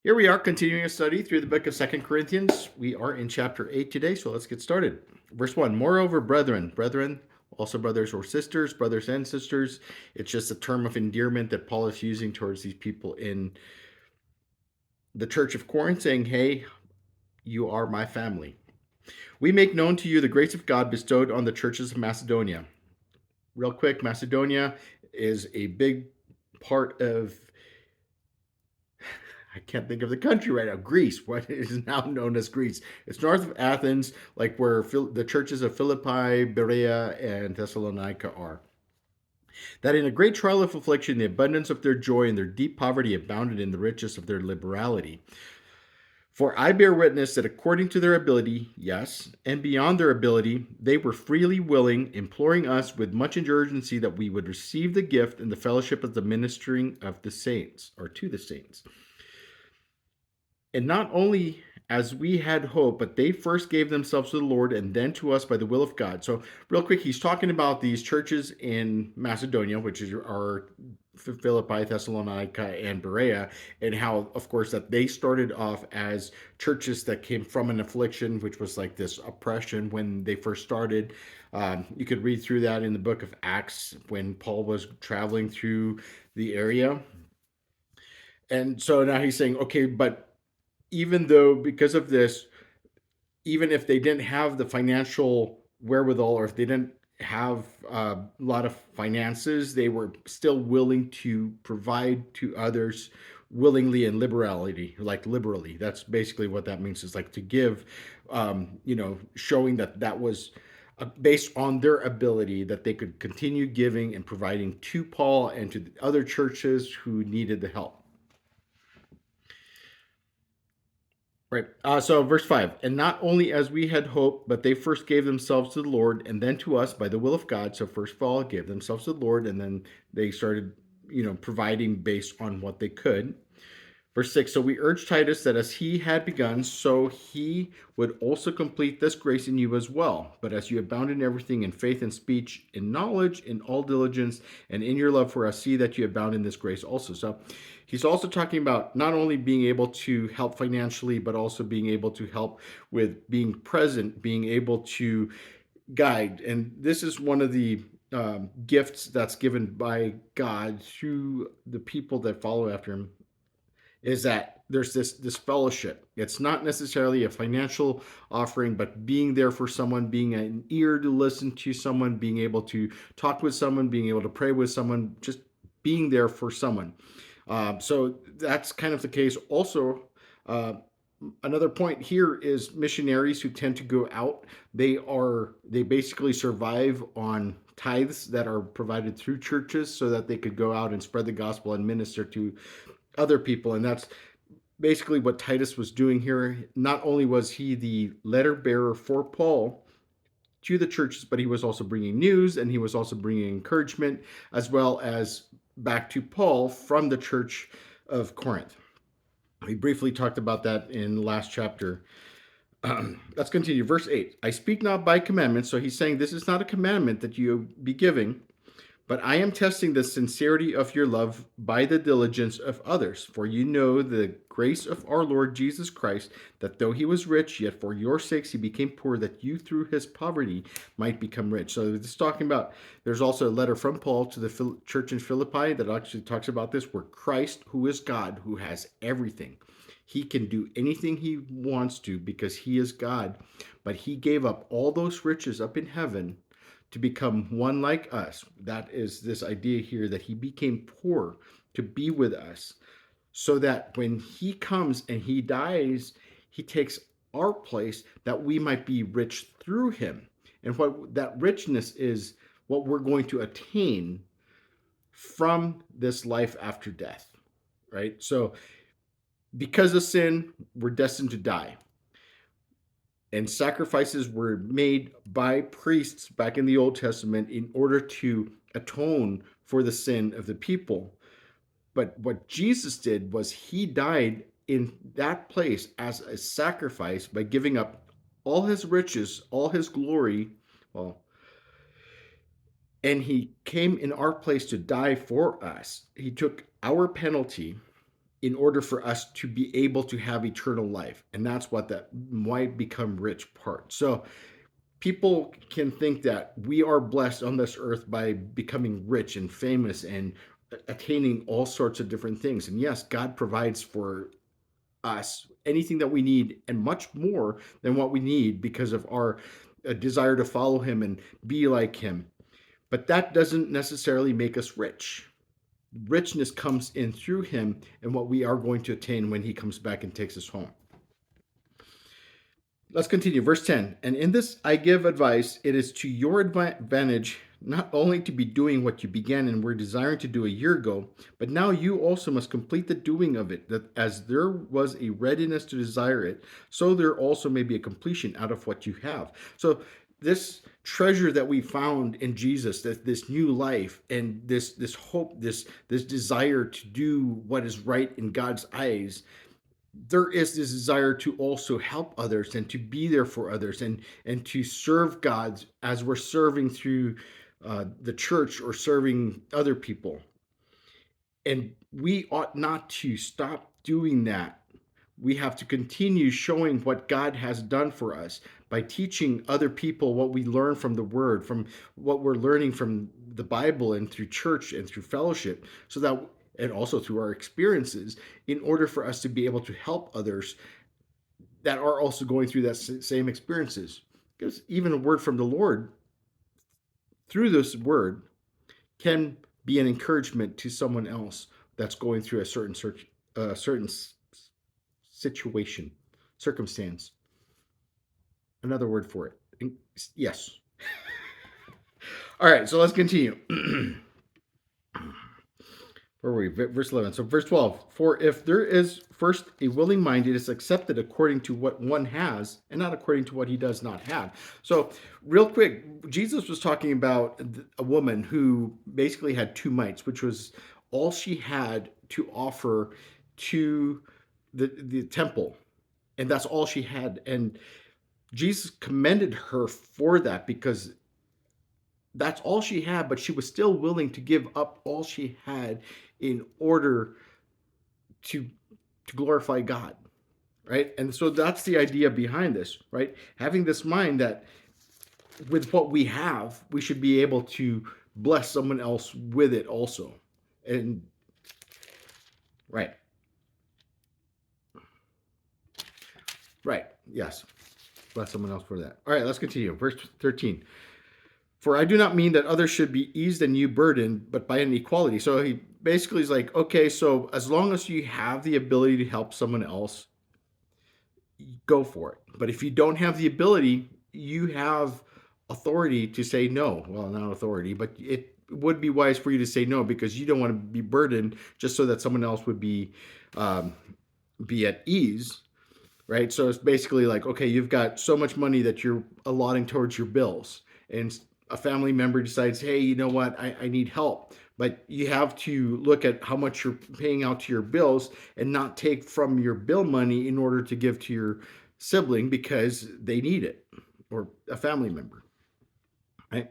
Here we are continuing a study through the book of Second Corinthians. We are in chapter 8 today, so let's get started. Verse 1, moreover, brethren, also brothers or sisters, brothers and sisters. It's just a term of endearment that Paul is using towards these people in the church of Corinth, saying, hey, you are my family. We make known to you the grace of God bestowed on the churches of Macedonia. Real quick, Macedonia is a big part of, I can't think of the country right now. Greece, what is now known as Greece. It's north of Athens, like where the churches of Philippi, Berea, and Thessalonica are. That in a great trial of affliction, the abundance of their joy and their deep poverty abounded in the riches of their liberality. For I bear witness that according to their ability, yes, and beyond their ability, they were freely willing, imploring us with much urgency that we would receive the gift and the fellowship of the ministering of the saints, or to the saints. And not only as we had hope, but they first gave themselves to the Lord and then to us by the will of God. So, real quick, he's talking about these churches in Macedonia, which are Philippi, Thessalonica, and Berea, and how, of course, that they started off as churches that came from an affliction, which was like this oppression when they first started. You could read through that in the book of Acts when Paul was traveling through the area. And so now he's saying, okay, but even though because of this, even if they didn't have the financial wherewithal or if they didn't have a lot of finances, they were still willing to provide to others willingly and liberality, like liberally. That's basically what that means, is like to give, showing that that was based on their ability, that they could continue giving and providing to Paul and to the other churches who needed the help. Right. So, verse 5, and not only as we had hoped, but they first gave themselves to the Lord and then to us by the will of God. So, first of all, gave themselves to the Lord, and then they started, providing based on what they could. Verse 6, so we urge Titus that as he had begun, so he would also complete this grace in you as well. But as you abound in everything, in faith and speech, in knowledge, in all diligence, and in your love for us, see that you abound in this grace also. So he's also talking about not only being able to help financially, but also being able to help with being present, being able to guide. And this is one of the gifts that's given by God to the people that follow after him, is that there's this fellowship. It's not necessarily a financial offering, but being there for someone, being an ear to listen to someone, being able to talk with someone, being able to pray with someone, just being there for someone. So that's kind of the case. Also, another point here is missionaries who tend to go out. They basically survive on tithes that are provided through churches so that they could go out and spread the gospel and minister to other people. And that's basically what Titus was doing here. Not only was he the letter bearer for Paul to the churches, but he was also bringing news and he was also bringing encouragement as well as back to Paul from the church of Corinth. We briefly talked about that in the last chapter. Let's continue. Verse 8, I speak not by commandment. So he's saying this is not a commandment that you be giving, but I am testing the sincerity of your love by the diligence of others. For you know the grace of our Lord Jesus Christ, that though he was rich, yet for your sakes he became poor, that you through his poverty might become rich. So this is talking about, there's also a letter from Paul to the church in Philippi that actually talks about this, where Christ, who is God, who has everything, he can do anything he wants to because he is God, but he gave up all those riches up in heaven to become one like us. That is this idea here that he became poor to be with us, so that when he comes and he dies, he takes our place that we might be rich through him. And what that richness is, what we're going to attain from this life after death, right? So because of sin, we're destined to die. And sacrifices were made by priests back in the Old Testament in order to atone for the sin of the people. But what Jesus did was he died in that place as a sacrifice by giving up all his riches, all his glory, and he came in our place to die for us. He took our penalty in order for us to be able to have eternal life. And that's what that might become rich part. So people can think that we are blessed on this earth by becoming rich and famous and attaining all sorts of different things. And yes, God provides for us anything that we need and much more than what we need because of our desire to follow him and be like him. But that doesn't necessarily make us rich. Richness comes in through him and what we are going to attain when he comes back and takes us home. Let's continue. Verse 10. And in this I give advice, it is to your advantage not only to be doing what you began and were desiring to do a year ago, but now you also must complete the doing of it, that as there was a readiness to desire it, so there also may be a completion out of what you have. So this treasure that we found in Jesus, that this new life and this hope, this desire to do what is right in God's eyes, there is this desire to also help others and to be there for others and to serve God as we're serving through the church or serving other people. And we ought not to stop doing that. We have to continue showing what God has done for us by teaching other people what we learn from the Word, from what we're learning from the Bible and through church and through fellowship, so that, and also through our experiences, in order for us to be able to help others that are also going through that same experiences. Because even a word from the Lord through this word can be an encouragement to someone else that's going through a certain situation, circumstance. Another word for it. Yes. All right, so let's continue. Where were we? Verse 11. So, verse 12. For if there is first a willing mind, it is accepted according to what one has and not according to what he does not have. So, real quick, Jesus was talking about a woman who basically had two mites, which was all she had to offer to the temple. And that's all she had. And Jesus commended her for that because that's all she had, but she was still willing to give up all she had in order to to glorify God, right? And so that's the idea behind this, right? Having this mind that with what we have, we should be able to bless someone else with it also. And right. Right. Yes. Bless someone else for that. All right, let's continue. Verse 13. For I do not mean that others should be eased and you burdened, but by an equality. So he basically is like, okay, so as long as you have the ability to help someone else, go for it. But if you don't have the ability, you have authority to say no. Well, not authority, but it would be wise for you to say no because you don't want to be burdened just so that someone else would be at ease, right? So it's basically like, okay, you've got so much money that you're allotting towards your bills, and a family member decides, hey, you know what, I need help. But you have to look at how much you're paying out to your bills and not take from your bill money in order to give to your sibling because they need it, or a family member, right?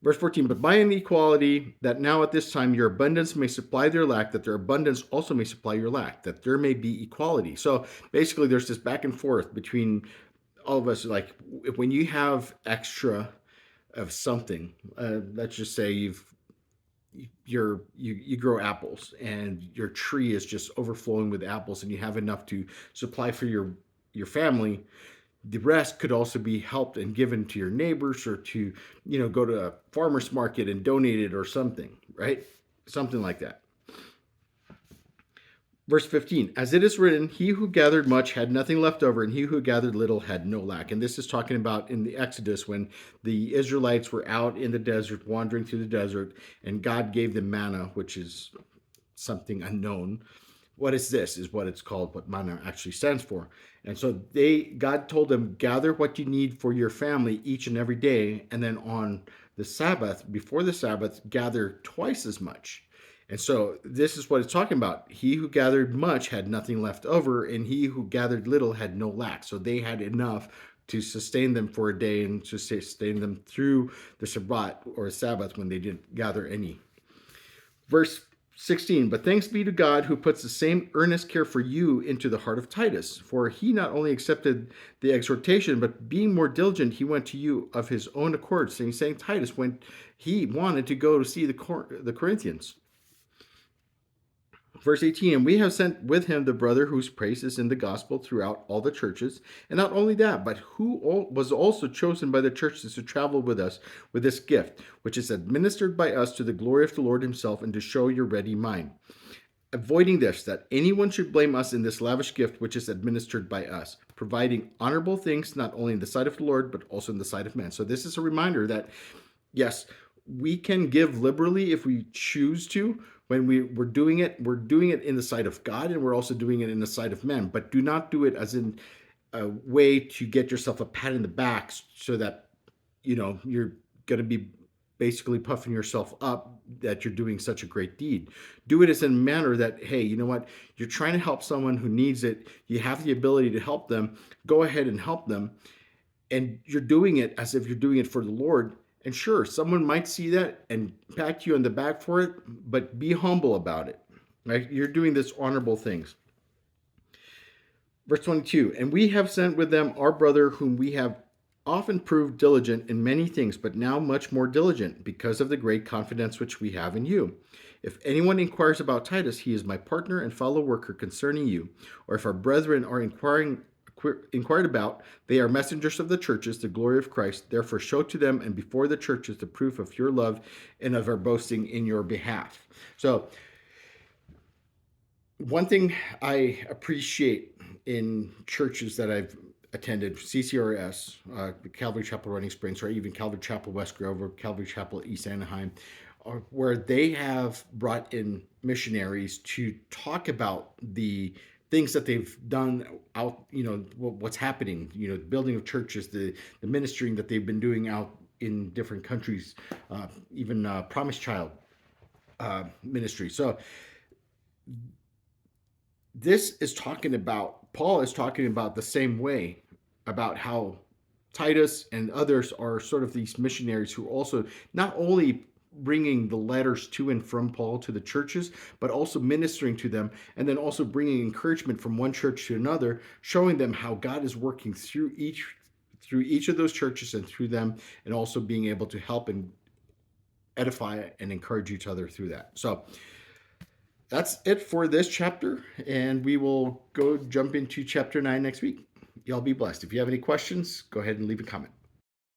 Verse 14, but by an equality, that now at this time your abundance may supply their lack, that their abundance also may supply your lack, that there may be equality. So basically, there's this back and forth between all of us. Like when you have extra of something, let's just say you grow apples and your tree is just overflowing with apples, and you have enough to supply for your family. The rest could also be helped and given to your neighbors, or to go to a farmer's market and donate it or something, right? Something like that. Verse 15, as it is written, he who gathered much had nothing left over, and he who gathered little had no lack. And this is talking about in the Exodus when the Israelites were out in the desert, wandering through the desert, and God gave them manna, which is something unknown. What is this? Is what it's called, what manna actually stands for. And so God told them, gather what you need for your family each and every day, and then on the Sabbath, before the Sabbath, gather twice as much. And so this is what it's talking about. He who gathered much had nothing left over, and he who gathered little had no lack. So they had enough to sustain them for a day and to sustain them through the Shabbat or Sabbath when they didn't gather any. Verse 16, but thanks be to God who puts the same earnest care for you into the heart of Titus. For he not only accepted the exhortation, but being more diligent, he went to you of his own accord, saying Titus when he wanted to go to see the Corinthians. Verse 18, and we have sent with him the brother whose praise is in the gospel throughout all the churches. And not only that, but who was also chosen by the churches to travel with us with this gift, which is administered by us to the glory of the Lord himself and to show your ready mind. Avoiding this, that anyone should blame us in this lavish gift which is administered by us, providing honorable things not only in the sight of the Lord, but also in the sight of men. So this is a reminder that, yes, we can give liberally if we choose to. When we're doing it in the sight of God, and we're also doing it in the sight of men. But do not do it as in a way to get yourself a pat in the back so that, you're going to be basically puffing yourself up that you're doing such a great deed. Do it as in a manner that, hey, you know what? You're trying to help someone who needs it. You have the ability to help them. Go ahead and help them. And you're doing it as if you're doing it for the Lord. And sure, someone might see that and pat you on the back for it, but be humble about it. Right? You're doing this honorable things. Verse 22, and we have sent with them our brother, whom we have often proved diligent in many things, but now much more diligent, because of the great confidence which we have in you. If anyone inquires about Titus, he is my partner and fellow worker concerning you. Or if our brethren are inquired about, they are messengers of the churches, the glory of Christ. Therefore show to them and before the churches the proof of your love and of our boasting in your behalf. So one thing I appreciate in churches that I've attended, CCRS, Calvary Chapel Running Springs, or even Calvary Chapel West Grove, or Calvary Chapel East Anaheim, where they have brought in missionaries to talk about the things that they've done out, what's happening, the building of churches, the ministering that they've been doing out in different countries, even Promise Child ministry. So this is talking about, Paul is talking about the same way, about how Titus and others are sort of these missionaries who also not only bringing the letters to and from Paul to the churches, but also ministering to them, and then also bringing encouragement from one church to another, showing them how God is working through each of those churches and through them, and also being able to help and edify and encourage each other through that. So that's it for this chapter, and we will go jump into chapter 9 next week. Y'all be blessed. If you have any questions, go ahead and leave a comment.